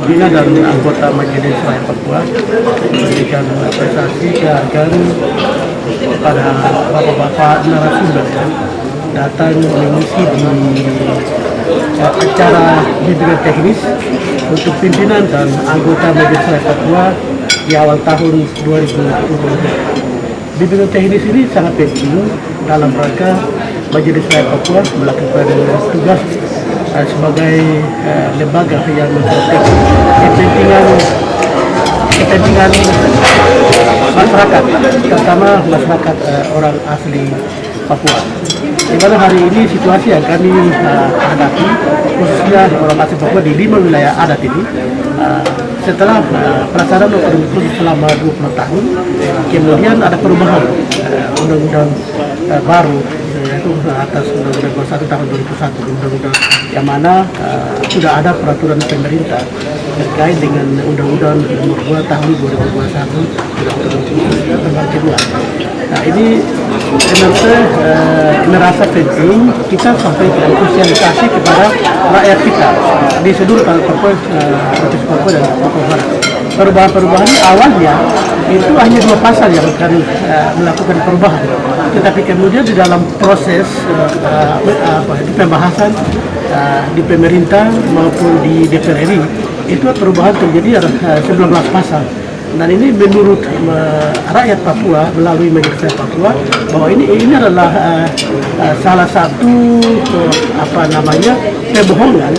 pimpinan dan anggota Majelis Rakyat Papua memberikan apresiasi kehargaan kepada bapak-bapak narasumber yang datang mengisi di acara bimbingan teknis untuk pimpinan dan anggota Majelis Rakyat Papua di awal tahun 2020. Bimbingan teknis ini sangat penting dalam rangka Majelis Rakyat Papua melakukan tugas sebagai lembaga yang memproteksi kepentingan masyarakat, terutama masyarakat orang asli Papua. Di mana hari ini situasi yang kami hadapi, khususnya orang asli Papua di 5 wilayah adat ini, setelah pelaksanaan otonomi khusus selama 20 tahun, kemudian ada perubahan undang-undang baru, yaitu atas Undang-Undang 21 tahun 2001, undang-undang yang mana sudah ada peraturan pemerintah terkait dengan Undang-Undang Nomor 2 tahun 2021 tanggal kedua. Nah, ini merasa penting kita sampaikan sosialisasi kepada rakyat kita di seluruh Papua, Provinsi Papua dan Papua Barat. Perubahan-perubahan awalnya itu hanya 2 pasal yang akan melakukan perubahan, tetapi kemudian di dalam proses pembahasan di pemerintah maupun di DPR RI itu perubahan terjadi 19 pasal. Dan ini menurut rakyat Papua melalui Majelis Rakyat Papua bahwa ini adalah salah satu pembohongan,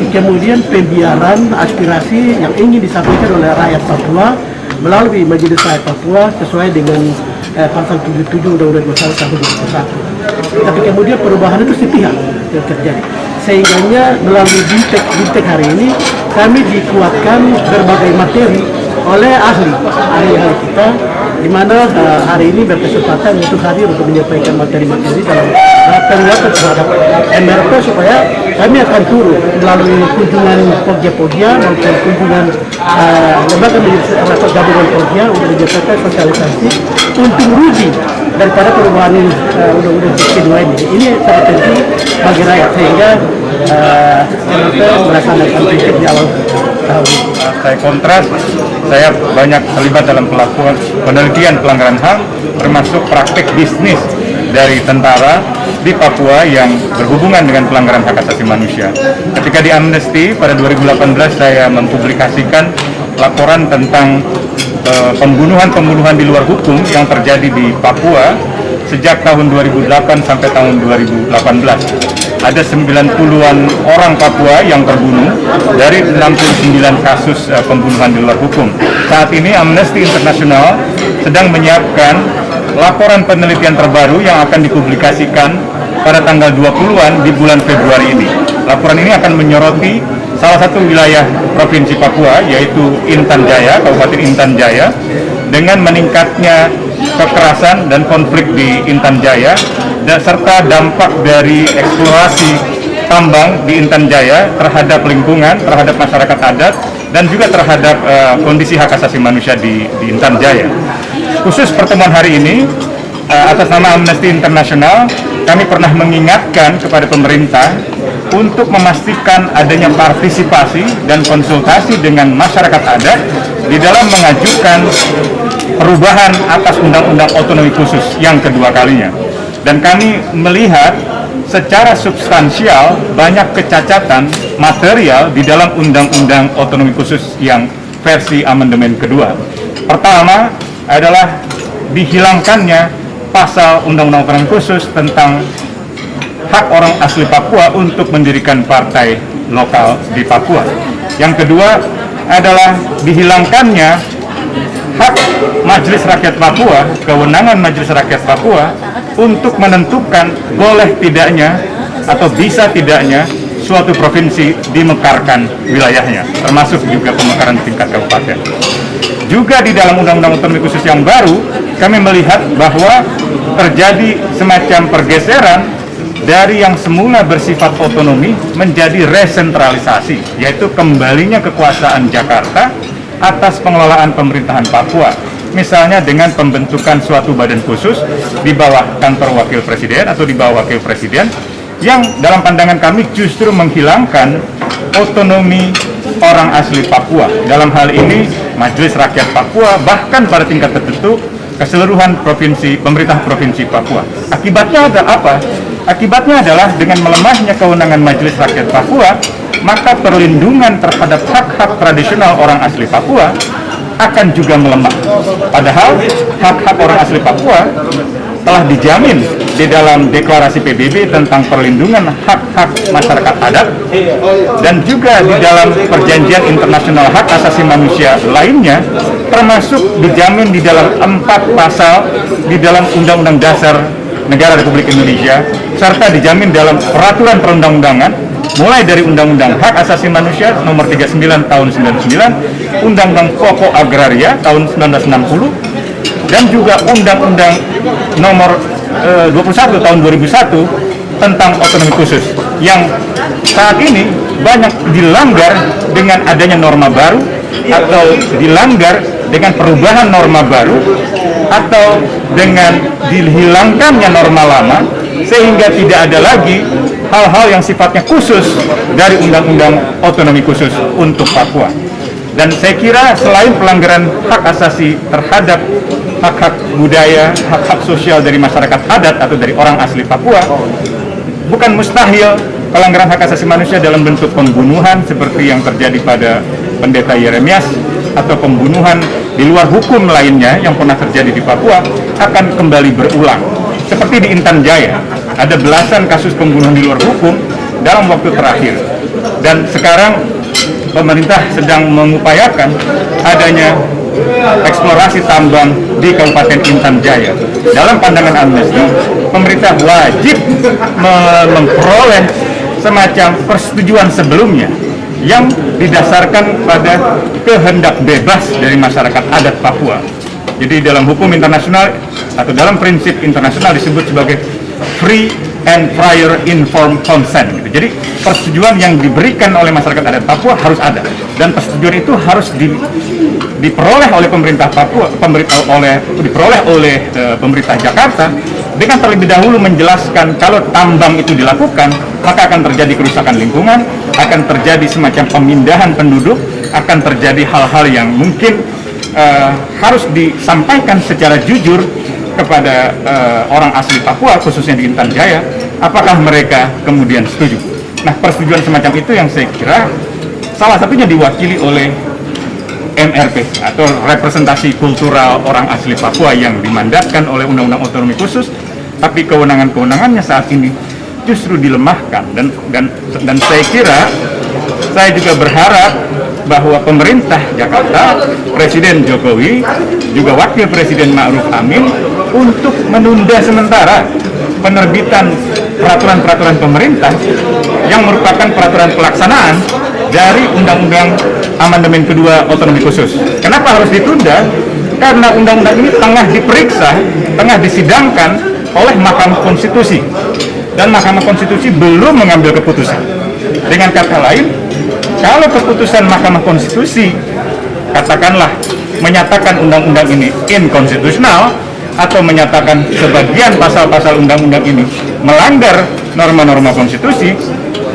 kemudian pembiaran aspirasi yang ingin disampaikan oleh rakyat Papua melalui Majelis Rakyat Papua sesuai dengan pasal 77 Undang-Undang 21 tahun 2001. Tapi kemudian perubahan itu sepihak yang terjadi. Sehingganya melalui BIMTEK hari ini kami dikuatkan berbagai materi oleh ahli kita, di mana hari ini berkesempatan untuk hadir untuk menyampaikan materi-materi dalam penguatan terhadap MRP, supaya kami akan turun melalui kunjungan Pogja maupun kunjungan lembaga rapat gabungan Pogja untuk menyampaikan sosialisasi untung rugi daripada perubahan undang-undang kedua ini. Ini sangat penting bagi rakyat, sehingga MRP melaksanakan prinsip di awal tahun. Saya kontras, saya banyak terlibat dalam penelitian pelanggaran HAM, termasuk praktek bisnis dari tentara di Papua yang berhubungan dengan pelanggaran hak asasi manusia. Ketika di Amnesty pada 2018 saya mempublikasikan laporan tentang pembunuhan di luar hukum yang terjadi di Papua sejak tahun 2008 sampai tahun 2018. Ada 90-an orang Papua yang terbunuh dari 69 kasus pembunuhan di luar hukum. Saat ini Amnesty International sedang menyiapkan laporan penelitian terbaru yang akan dipublikasikan pada tanggal 20-an di bulan Februari ini. Laporan ini akan menyoroti salah satu wilayah Provinsi Papua, yaitu Intan Jaya, Kabupaten Intan Jaya, dengan meningkatnya kekerasan dan konflik di Intan Jaya, dan serta dampak dari eksplorasi tambang di Intan Jaya terhadap lingkungan, terhadap masyarakat adat, dan juga terhadap kondisi hak asasi manusia di Intan Jaya. Khusus pertemuan hari ini, atas nama Amnesty International, kami pernah mengingatkan kepada pemerintah untuk memastikan adanya partisipasi dan konsultasi dengan masyarakat adat di dalam mengajukan perubahan atas Undang-Undang Otonomi Khusus yang kedua kalinya. Dan kami melihat secara substansial banyak kecacatan material di dalam Undang-Undang Otonomi Khusus yang versi amandemen kedua. Pertama adalah dihilangkannya pasal Undang-Undang Otonomi Khusus tentang hak orang asli Papua untuk mendirikan partai lokal di Papua. Yang kedua adalah dihilangkannya hak Majelis Rakyat Papua, kewenangan Majelis Rakyat Papua untuk menentukan boleh tidaknya atau bisa tidaknya suatu provinsi dimekarkan wilayahnya, termasuk juga pemekaran tingkat kabupaten. Juga di dalam Undang-Undang Otonomi Khusus yang baru, kami melihat bahwa terjadi semacam pergeseran dari yang semula bersifat otonomi menjadi resentralisasi, yaitu kembalinya kekuasaan Jakarta atas pengelolaan pemerintahan Papua. Misalnya dengan pembentukan suatu badan khusus di bawah kantor wakil presiden atau di bawah wakil presiden, yang dalam pandangan kami justru menghilangkan otonomi orang asli Papua. Dalam hal ini Majelis Rakyat Papua, bahkan pada tingkat tertentu keseluruhan pemerintah provinsi Papua. Akibatnya ada apa? Akibatnya adalah dengan melemahnya kewenangan Majelis Rakyat Papua, maka perlindungan terhadap hak-hak tradisional orang asli Papua akan juga melemah. Padahal hak-hak orang asli Papua telah dijamin di dalam deklarasi PBB tentang perlindungan hak-hak masyarakat adat dan juga di dalam perjanjian internasional hak asasi manusia lainnya, termasuk dijamin di dalam 4 pasal di dalam Undang-Undang Dasar Negara Republik Indonesia, serta dijamin dalam peraturan perundang-undangan, mulai dari Undang-Undang Hak Asasi Manusia nomor 39 tahun 99, Undang-Undang Pokok Agraria tahun 1960, dan juga Undang-Undang nomor 21 tahun 2001 tentang otonomi khusus, yang saat ini banyak dilanggar dengan adanya norma baru, atau dilanggar dengan perubahan norma baru, atau dengan dihilangkannya norma lama, sehingga tidak ada lagi hal-hal yang sifatnya khusus dari Undang-Undang Otonomi Khusus untuk Papua. Dan saya kira selain pelanggaran hak asasi terhadap hak-hak budaya, hak-hak sosial dari masyarakat adat atau dari orang asli Papua, bukan mustahil pelanggaran hak asasi manusia dalam bentuk pembunuhan seperti yang terjadi pada Pendeta Yeremias, atau pembunuhan di luar hukum lainnya yang pernah terjadi di Papua akan kembali berulang. Seperti di Intan Jaya, ada belasan kasus pembunuhan di luar hukum dalam waktu terakhir. Dan sekarang pemerintah sedang mengupayakan adanya eksplorasi tambang di Kabupaten Intan Jaya. Dalam pandangan Amnesty, pemerintah wajib memperoleh semacam persetujuan sebelumnya yang didasarkan pada kehendak bebas dari masyarakat adat Papua. Jadi dalam hukum internasional atau dalam prinsip internasional disebut sebagai free and prior informed consent. Jadi persetujuan yang diberikan oleh masyarakat adat Papua harus ada, dan persetujuan itu harus diperoleh oleh pemerintah Papua, diperoleh oleh pemerintah Jakarta, dengan terlebih dahulu menjelaskan kalau tambang itu dilakukan, maka akan terjadi kerusakan lingkungan, akan terjadi semacam pemindahan penduduk, akan terjadi hal-hal yang mungkin harus disampaikan secara jujur kepada orang asli Papua, khususnya di Intan Jaya, apakah mereka kemudian setuju. Nah, persetujuan semacam itu yang saya kira salah satunya diwakili oleh MRP atau representasi kultural orang asli Papua yang dimandatkan oleh Undang-Undang Otonomi Khusus, tapi kewenangan-kewenangannya saat ini justru dilemahkan, dan saya kira, saya juga berharap bahwa pemerintah Jakarta, Presiden Jokowi, juga Wakil Presiden Ma'ruf Amin untuk menunda sementara penerbitan peraturan-peraturan pemerintah yang merupakan peraturan pelaksanaan dari Undang-Undang Amandemen Kedua Otonomi Khusus. Kenapa harus ditunda? Karena undang-undang ini tengah diperiksa, tengah disidangkan oleh Mahkamah Konstitusi, dan Mahkamah Konstitusi belum mengambil keputusan. Dengan kata lain, kalau keputusan Mahkamah Konstitusi katakanlah menyatakan undang-undang ini inkonstitusional, atau menyatakan sebagian pasal-pasal undang-undang ini melanggar norma-norma konstitusi,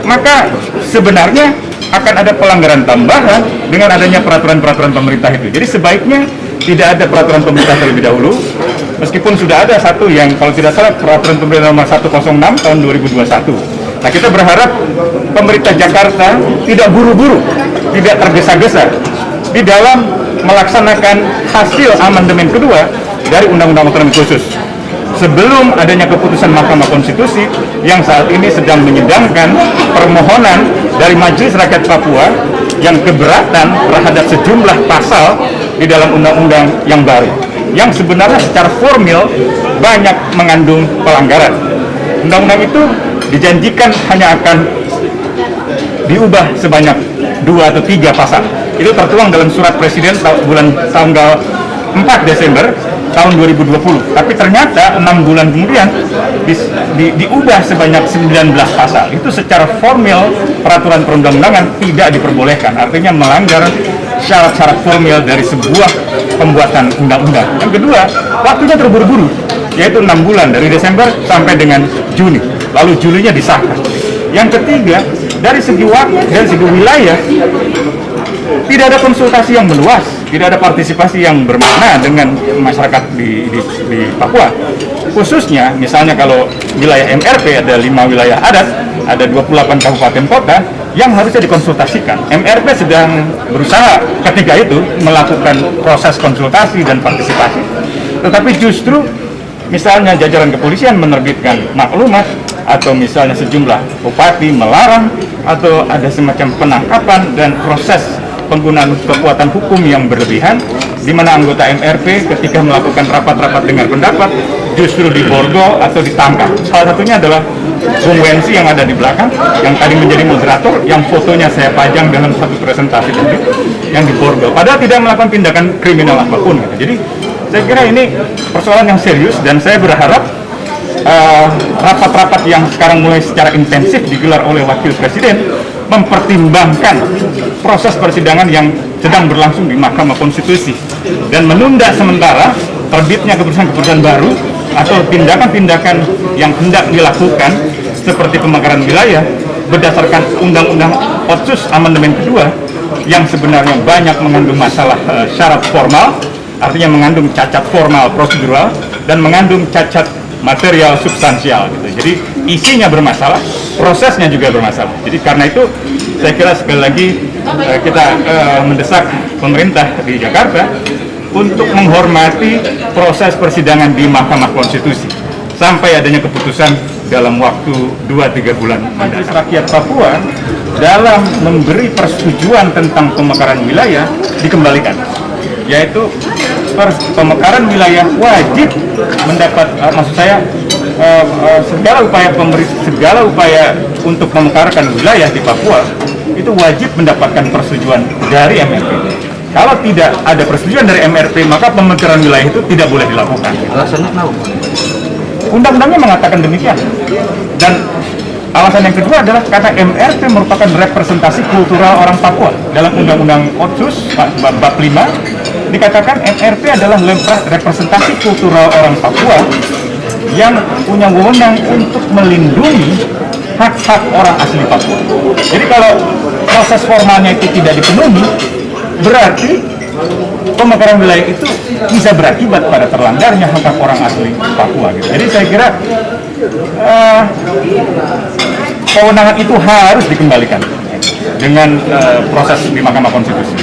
maka sebenarnya akan ada pelanggaran tambahan dengan adanya peraturan-peraturan pemerintah itu. Jadi sebaiknya tidak ada peraturan pemerintah terlebih dahulu, meskipun sudah ada satu yang kalau tidak salah peraturan pemerintah nomor 106 tahun 2021. Nah, kita berharap pemerintah Jakarta tidak buru-buru, tidak tergesa-gesa di dalam melaksanakan hasil amandemen kedua dari Undang-Undang Otonomi Khusus sebelum adanya keputusan Mahkamah Konstitusi yang saat ini sedang menyidangkan permohonan dari Majelis Rakyat Papua yang keberatan terhadap sejumlah pasal di dalam undang-undang yang baru, yang sebenarnya secara formil banyak mengandung pelanggaran. Undang-undang itu dijanjikan hanya akan diubah sebanyak 2 atau 3 pasal. Itu tertuang dalam surat Presiden tanggal 4 Desember tahun 2020. Tapi ternyata 6 bulan kemudian diubah sebanyak 19 pasal. Itu secara formil peraturan perundang-undangan tidak diperbolehkan. Artinya melanggar syarat-syarat formil dari sebuah pembuatan undang-undang. Yang kedua, waktunya terburu-buru, yaitu 6 bulan dari Desember sampai dengan Juni. Lalu Julinya disahkan. Yang ketiga, dari segi waktu dan segi wilayah, tidak ada konsultasi yang meluas, tidak ada partisipasi yang bermakna dengan masyarakat di Papua. Khususnya, misalnya kalau wilayah MRP ada 5 wilayah adat, ada 28 kabupaten kota yang harusnya dikonsultasikan. MRP sedang berusaha ketika itu melakukan proses konsultasi dan partisipasi, tetapi justru misalnya jajaran kepolisian menerbitkan maklumat, atau misalnya sejumlah bupati melarang, atau ada semacam penangkapan dan proses penggunaan kekuatan hukum yang berlebihan, di mana anggota MRP ketika melakukan rapat-rapat dengar pendapat justru diborgol atau ditangkap. Salah satunya adalah Bung Wensi yang ada di belakang, yang tadi menjadi moderator, yang fotonya saya pajang dalam satu presentasi tadi, yang diborgol. Padahal tidak melakukan tindakan kriminal apapun. Gitu. Jadi saya kira ini persoalan yang serius, dan saya berharap rapat-rapat yang sekarang mulai secara intensif digelar oleh Wakil Presiden mempertimbangkan proses persidangan yang sedang berlangsung di Mahkamah Konstitusi dan menunda sementara terbitnya keputusan-keputusan baru atau tindakan-tindakan yang hendak dilakukan seperti pemekaran wilayah berdasarkan Undang-Undang Otsus Amandemen Kedua yang sebenarnya banyak mengandung masalah syarat formal, artinya mengandung cacat formal prosedural dan mengandung cacat material substansial gitu. Jadi isinya bermasalah, prosesnya juga bermasalah. Jadi karena itu saya kira sekali lagi kita mendesak pemerintah di Jakarta untuk menghormati proses persidangan di Mahkamah Konstitusi sampai adanya keputusan dalam waktu 2-3 bulan mendatang. Rakyat Papua dalam memberi persetujuan tentang pemekaran wilayah dikembalikan, yaitu pemekaran wilayah wajib mendapat, maksud saya segala upaya untuk memekarkan wilayah di Papua itu wajib mendapatkan persetujuan dari MRP. Kalau tidak ada persetujuan dari MRP, maka pemekaran wilayah itu tidak boleh dilakukan. Undang-undangnya mengatakan demikian. Dan alasan yang kedua adalah karena MRP merupakan representasi kultural orang Papua. Dalam Undang-Undang Otsus bab 5 dikatakan MRP adalah representasi kultural orang Papua yang punya wewenang untuk melindungi hak-hak orang asli Papua. Jadi kalau proses formalnya itu tidak dipenuhi, berarti pemekaran wilayah itu bisa berakibat pada terlanggarnya hak-hak orang asli Papua. Gitu. Jadi saya kira kewenangan itu harus dikembalikan dengan proses di Mahkamah Konstitusi.